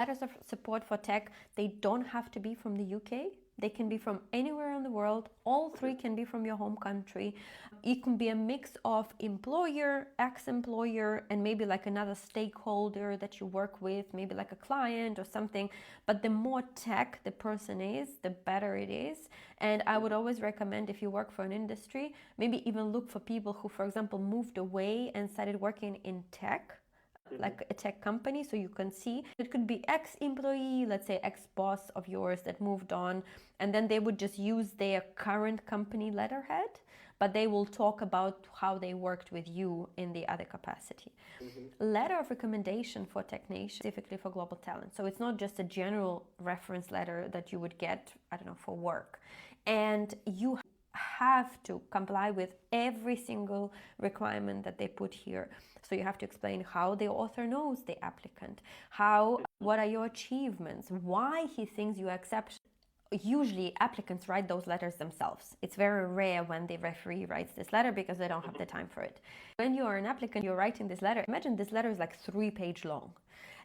Letters of support for tech, they don't have to be from the UK. They can be from anywhere in the world. All three can be from your home country. It can be a mix of employer, ex-employer, and maybe like another stakeholder that you work with, maybe like a client or something. But the more tech the person is, the better it is. And I would always recommend, if you work for an industry, maybe even look for people who, for example, moved away and started working in tech, like a tech company, so you can see it could be ex-employee, let's say ex-boss of yours that moved on, and then they would just use their current company letterhead, but they will talk about how they worked with you in the other capacity. Letter of recommendation for TechNation, specifically for global talent. So it's not just a general reference letter that you would get, I don't know, for work. And you have to comply with every single requirement that they put here. So you have to explain how the author knows the applicant, what are your achievements, why he thinks you are exceptional. Usually applicants write those letters themselves. It's very rare when the referee writes this letter because they don't have the time for it. When you are an applicant, you're writing this letter. Imagine this letter is like 3 pages long.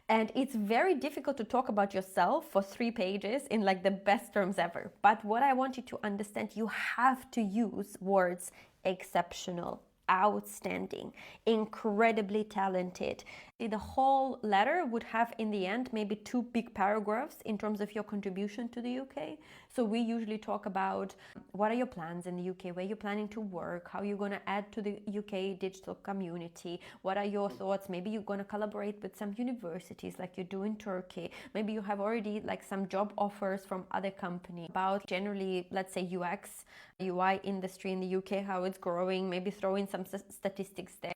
And it's very difficult to talk about yourself for 3 pages in like the best terms ever. But what I want you to understand, you have to use words exceptional, outstanding, incredibly talented. The whole letter would have in the end maybe 2 big paragraphs in terms of your contribution to the UK. So we usually talk about what are your plans in the UK, where you're planning to work, how you're going to add to the UK digital community, what are your thoughts, maybe you're going to collaborate with some universities like you do in Turkey, maybe you have already like some job offers from other companies, about generally, let's say UX, UI industry in the UK, how it's growing, maybe throw in some statistics there.